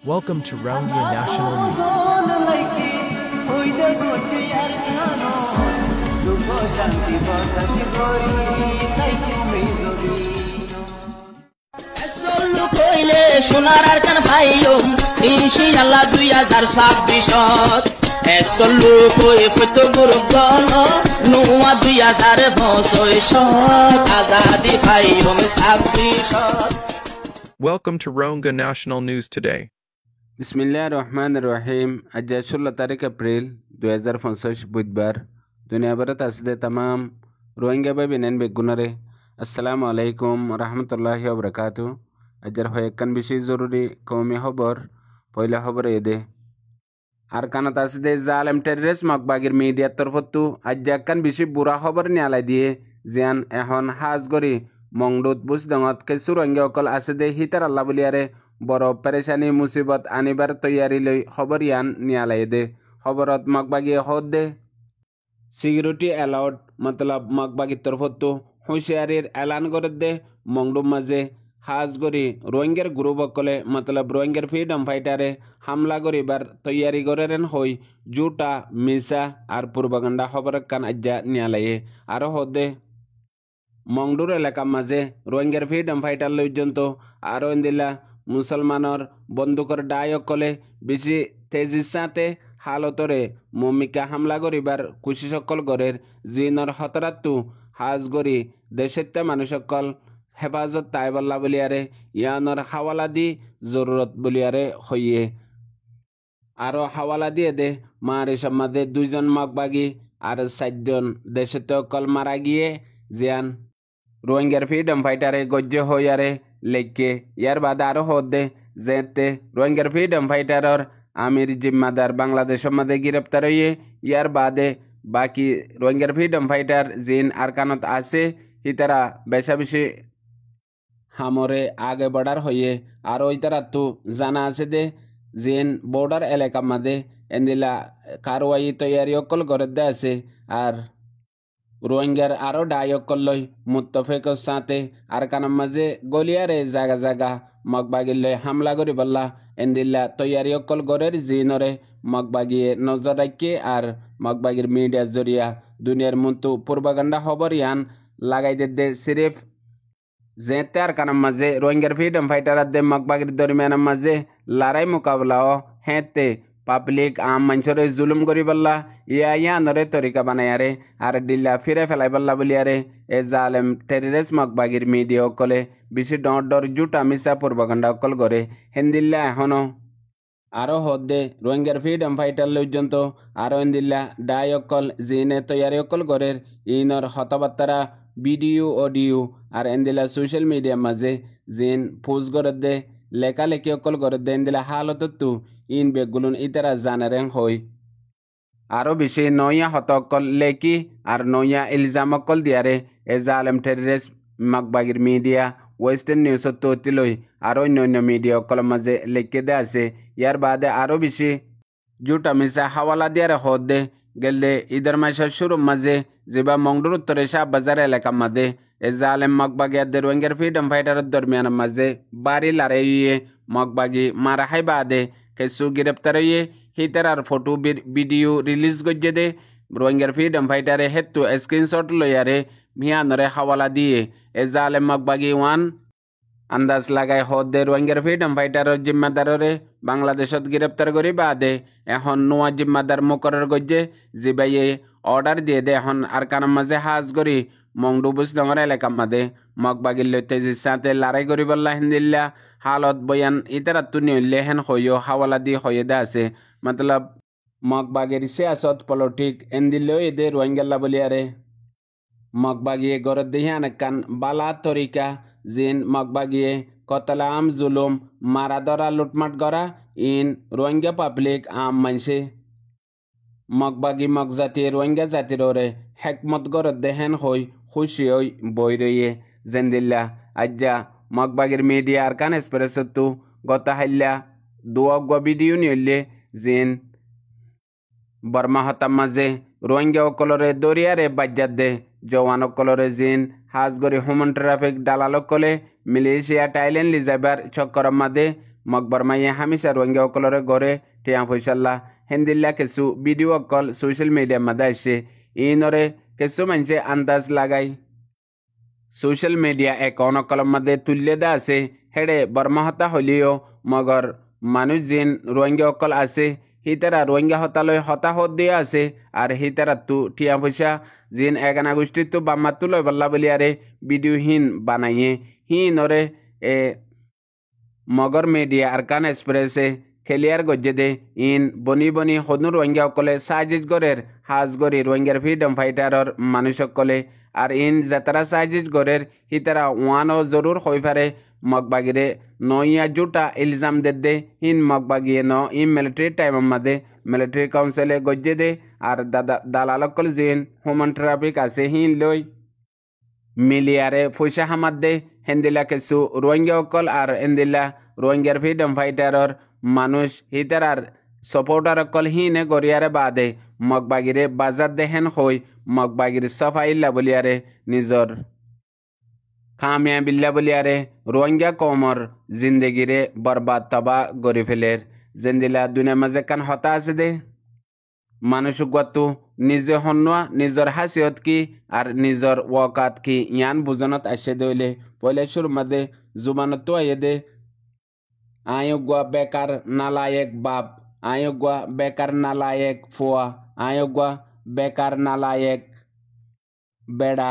Welcome to Rohingya National News. সোনার আর কান ভাইয়ম ইনশাআল্লাহ 2026 এসল্লু কই photo গুরগন নুয়া 2025 Azadi ভাইয়ম 26 Welcome to Rohingya National News Today. বিসমিল্লাহির রহমানির রহিম। আজ 16 তারিখ এপ্রিল 2025 বুধবার। দুনিয়াভরত আসলে तमाम রোহিঙ্গা ভাই বেনেন বেগুনারে আসসালামু আলাইকুম রহমতুল্লাহি ওয়া বারাকাতুহু। আজের হয়েকান বেশি জরুরি কওমি খবর পয়লা খবর এদে আর কানাত আসলে জালেম টেররিস্ট মকবাগির মিডিয়ার তরফতু আজ একখান বেশি বুড়া খবর নিয়ালাই দিয়ে জিয়ান এখন হাজগরি মংডুত বুঝদঙত কিছু রোহিঙ্গা অকল আসলে হিতার আল্লাহ বলিয়ারে বড় পেরেশানি মুসিবত আনিবার তৈয়ারি লই খবর ইয়ান নিয়ালাই দে খবরত মকবাগিয়ে হদ দে সিকিউরিটি অ্যালার্ট মতলব মকবাগির তরফতু হুঁশিয়ারির এলান করে দে মংডুম মাঝে হাজগরি রোহিঙ্গার গ্রুপ অকলে মতলব রোহিঙ্গার ফ্রিডম ফাইটারে হামলা করিবার তৈয়ারি করেন হই জুটা মিসা আর পূর্বগণ্ডা খবর কান আজ্জা নিয়ালাইয়ে আরও হদে মংডুর এলাকার মাঝে রোহিঙ্গার ফ্রিডম ফাইটার লইজন্ত আরও ইন্দিলা মুসলমানর বন্দুকর ডায়কলে বেশি তেজির সাথে হালতরে মমিকা হামলা করিবার কুশি সকল গড়ের জিনর হতরাত্তু হাজগরি দেশের মানুষসকল হেফাজত তাইবল্লা বলিয়ারে ইয়ানর হাওয়ালা দি জরুরত বলিয়ারে হইয়ে আরও হাওয়ালা দিয়ে দে মারে সম্মাদে 2 জন মকবাগি আর 4 জন দেশেতে কল মারা গিয়ে জিয়ান রোহিঙ্গার ফ্রিডম ফাইটারে গজ্য হইয়ারে লেখকে ইয়ার বাদে আরও হদে যেতে রোহিঙ্গার ফ্রিডম ফাইটারর আমির জিম্মাদার বাংলাদেশের মধ্যে গ্রেপ্তার হইয়ে ইয়ার বাদে বাকি রোহিঙ্গার ফ্রিডম ফাইটার জিন আরকানত আছে হিতারা বেশা বেশি হামরে আগে বর্ডার হইয়ে আর ওই তারা তো জানা আছে দে জিন বর্ডার এলাকার মধ্যে এন্দিলা কারওয়াই তৈয়ারি অকল করে দে আছে আর রোহিঙ্গার আরও ডায়কল লই মুত্তফেকর সাথে আর কানার মাঝে গলিয়ারে জাগা জাগা মকবাগির লই হামলা করি বললা এন্দিল্লা তৈয়ারি অকল গড়ের জিনরে মকবাগিয়ে নজর রাখে আর মকবাগির মিডিয়ার জরিয়া দুনিয়ার মতো পূর্বগণ্ডা খবর ইয়ান লাগাই দে সিরিফ যেতে আর কানার মাঝে রোহিঙ্গার ফ্রিডম ফাইটার দে মকবাগির দরমিয়ানের মাঝে লড়াই মোকাবলা হেঁতে পাবলিক আম মানুষরে জুলুম করি বললা ইয়ানরে তরিকা বানায়ারে আর ডিল্লা ফিরে ফেলাই বললা বলিয়ারে এ জালেম টেররিস্ট মকবাগির মিডিয়া অকলে বেশি ডর জুটা মিসা পূর্বগণ্ডা অকল করে হেন্দিল্লা এখনো আরও হদে রোহিঙ্গার ফ্রিডম ফাইটার লইজন্ত আরও হেন্দিল্লা ডাই অকল জিনে তৈয়ারি অকল করে ইনর হতবার্তারা ভিডিও অডিও আর এন্দিলা সোশ্যাল মিডিয়ার মাঝে জিন পোস্ট করে দে লেখালেখি অকল করে দে এন্দিলা হালতত্তু ইন বেগুলুন ইতারা জানারেন হই আরও বেশি নয়া হতকল লেকি আর নয়া ইলজাম অকল দিয়ারে এ জালেম টেররিস্ট মকবাগির মিডিয়া ওয়েস্টার্ন নিউজত তৈলই আর অন্য মিডিয়া অকলের মাঝে লেখে দে আছে ইয়ার বাদে আরও বেশি জুটা মিসা হাওয়ালা দিয়ারে হদ দে গেলে ঈদের মাসের শুরুর মাঝে যেবা মংডুর উত্তরে শাহ বাজার এলাকার মাঝে এ জালেম মকবাগিয়াদের রোহিঙ্গার ফ্রিডম ফাইটারের দরমিয়ানের মাঝে বাড়ি লড়াইয়ে মকবাগি মারা হাই বাদে কিছু গ্রেপ্তার হইয়ে হিতার ফটো ভিডিও রিলিজ গজ্জে দে রোহিঙ্গার ফ্রিডম ফাইটারে হেতু স্ক্রিনশট লইয়ারে মিয়ানরে হাওয়ালা দিয়ে এ জালেম মকবাগি ওয়ান আন্দাজ লাগাই হদে রোহিঙ্গার ফ্রিডম ফাইটারের জিম্মাদাররে বাংলাদেশত গ্রেপ্তার করি বাদে এখন নোয়া জিম্মাদার মুকরর গজ্জে জিবাইয়ে অর্ডার দিয়ে দে এখন আর কানার মাঝে হাজ করি মংডু বুঝডঙর এলাকার মাঝে মকবাগির লই তেজির সাথে লড়াই করি বললা হিন্দিল্লা হালত বয়ান ইতারা তুনি হইলে হেন হইও হাওয়ালা দিয়ে হয়ে দে আছে মতলব মকবাগের সিয়াসত পলিটিক এন্দিলেও এদের রোহিঙ্গাল্লা বলিয়ারে মকবাগিয়ে গড়ত দিয়ে আনেকান বালা তরিকা জিন মকবাগিয়ে কতলা আম জুলুম মারা ধরা লুটমাট করা ইন রোহিঙ্গা পাবলিক আম মানসে মকবাগি মকজাতি রোহিঙ্গা জাতির ওরে হেকমত গড়ত দেহেন হই খুশি হই বই রইয়ে জেন্দিল্লা আজ্জা মকবাগির মিডিয়া আর কান এক্সপ্রেসতু গত হাইল্লা দুয়গ ভিডিও নিলে জিন বর্মা হতার মাঝে রোহিঙ্গা অকলরে দরিয়ারে বাজ্জাত দে জওয়ান অকলরে জিন হাজগরি হুমান ট্রাফিক দালাল অকলে মিলিশিয়া টাইলেন লিজাইবার চক্কর মাঝে মকবরমাইয়ে হামিশা রোহিঙ্গা অকলরে গড়ে টিয়া ফৈসাল্লা হেন্দিল্লা কিছু ভিডিও অকল সোশ্যাল মিডিয়ার মাঝে আসে ইনরে কিছু মানুষে আন্দাজ লাগাই সোশ্যাল মিডিয়া একাউন্ট অকলের মধ্যে তুলে দা আছে হেডে বর্মাহতা হলিও মগর মানুষ জিন রোহিঙ্গা অকল আছে হিতারা রোহিঙ্গা হতালয় হতাহত দিয়ে আছে আর হিতারা তু টিয়া পয়সা জিন এগানা গোষ্ঠীর তো বাম্মাতু লয় বল্লা বলি আরে ভিডিও হিন বানাইয়ে হিনরে মগর মিডিয়া আরকান এক্সপ্রেসে খেলিয়ার গজ্জে দে ইন বনি বনি হনু রোহিঙ্গা অকলে সাজিজ গরের হাজ গরি রোহিঙ্গার ফ্রিডম ফাইটারর মানুষ অকলে আর ইন যাতারা সাজিজ গরের হিতারা ওয়ানও জরুর হয়ে পারে মগবাগিরে নইয়া জুটা ইলজাম দে হিন মগবাগিয়ে ন ইন মিলিটারি টাইম মাদে মিলিটারি কাউন্সিলে গজ্জে দে আর দালালকল জিন হুমান ট্রাফিক আছে হিন লই মিলিয়ারে পয়সা হামাদ দে হেন্দিলা কিছু রোহিঙ্গা অকল আর হেন্দিলা রোহিঙ্গার ফ্রিডম ফাইটারর মানুষ হিতারার সপোর্টার অকল হিনে গরিয়ারে বাদে মগবাগিরে বাজার দেহেন হই মগবাগির সফাইল্লা বলিয়ারে নিজর কামিয়াবিল্লা বলিয়ারে রোহিঙ্গা কমর জিন্দগিরে বরবাদ তবা গড়ি ফেলের জেন্দিলা দুনিয়া মাঝে কান হতা আছে দে মানুষ গতু নিজে হন্যা নিজর হাসিয়ত কি আর নিজর ওয়াকাত কি ইয়ান বুজনত আসে দইলে পয়লে শুরু মাদে জুবানত তো আয়ে দে আয়োগ্য বেকার নালায়েক বাপ আয়োগ্য বেকার নালায়েক ফুয়া আয়োগ্য বেকার নালায়েক বেড়া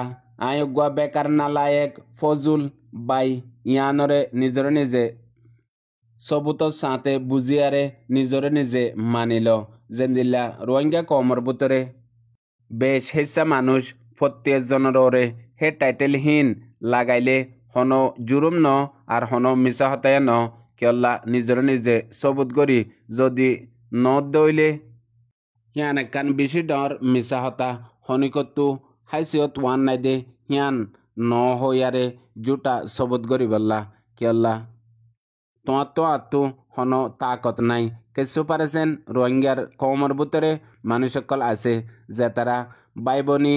আয়োগ্য বেকার নালায়েক ফজুল বাই ইয়ানরে নিজরে নিজে সবুত সাথে বুঝিয়ারে নিজরে নিজে মানিল জেন্দিল্লা রোহিঙ্গা কমর ভিতরে বেশ হেসা মানুষ প্রত্যেকজনের ওরে হে টাইটেল হিন লাগাইলে হন জুরুম ন আর হন মিশা হতায় ন কেল্লা নিজরে নিজে সবুত করি যদি ন দইলে হিয়ান একান বেশি ডর মিশা হতা হনিকতু হাইসিয়ত ওয়ান নাই দে হিয়ান ন হইয়ারে জুটা সবুত করি বললা কেল্লা তোমার তো আত্মু হন তাকত নাই কিছু পারেছেন রোহিঙ্গার কমর ভিতরে মানুষ সকল আছে যে তারা বাই বনি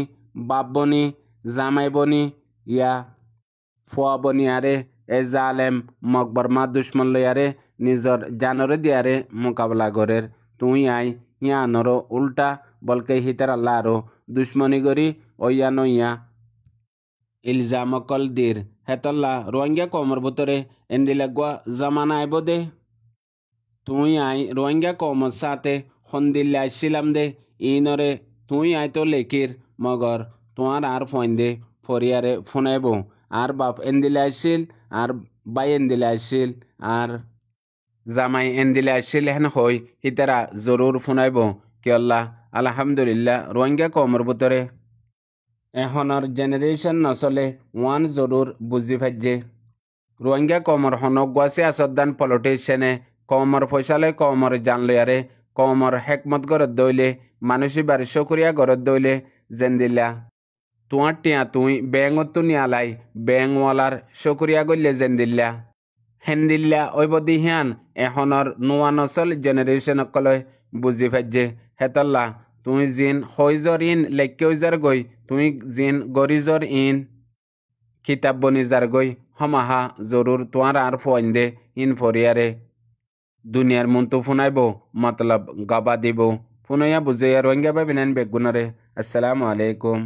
বাপ বনি জামাই বনি ইয়া ফুয়া বনি আরে এ জালেম মকবরমা দুশ্মন লইয়ারে নিজর জানরে দিয়ারে মোকাবলা করের তুই আই ইয়ানর উল্টা বলকে হিতার আল্লাহ আরো দুশ্মনী করি ওইয়া নইয়া ইলজাম অকল দির হেতল্লা রোহিঙ্গা কমর ভিতরে এন্দিলাগুয়া জামানা আইব দে তুই আই রোহিঙ্গা কমর সাথে হন্দিল্লা আসছিলাম দে ইনরে তুই আই তো লেখির মগর তোমার আর ফোন দে ফরিয়ারে ফোনাইব আর বাপ এন্দিলে আসছিল আর বাই এন্দিলে আসছিল আর জামাই এন্দিলে আসছিল হেন হই হিতারা জরুর ফোনাইব কেল্লা আলহামদুলিল্লাহ রোহিঙ্গা কমর ভিতরে এখনের জেনারেশন নচলে ওয়ান জরুর বুঝি ফাইজে রোহিঙ্গা কমর হনক গুয়াছে আসদান পলিটিশিয়ানে কমর ফয়সালে কমর জানলয়ারে কমর হেকমত গরত দইলে মানুষই বাড়ি শকুরিয়া গরত দইলে জেন্দিল্লা তোমার টিয়া তুই ব্যাঙত তো নিয়ালাই ব্যাংওয়ালার শকুরিয়া গইলে জেন্দিল্লা হেন্দিল্লা ওইবদি হিয়ান এখনের নোয়া নচল জেনারেশন অকলে বুঝি ফাইজে হেতল্লা তুই জিন হইজর ইন লেক্কেউজার গই তুই জিন গরিজর ইন কিতাব বনিজার গই হমাহা জরুর তোয়ার আর ফোয়াইন দে ইন ফরিয়ারে দুনিয়ার মন্তু ফুনাইব মতলব গাবা দিব ফুনইয়া বুঝে রোহিঙ্গা বাবিনান বেগুনারে আসসালামু আলাইকুম।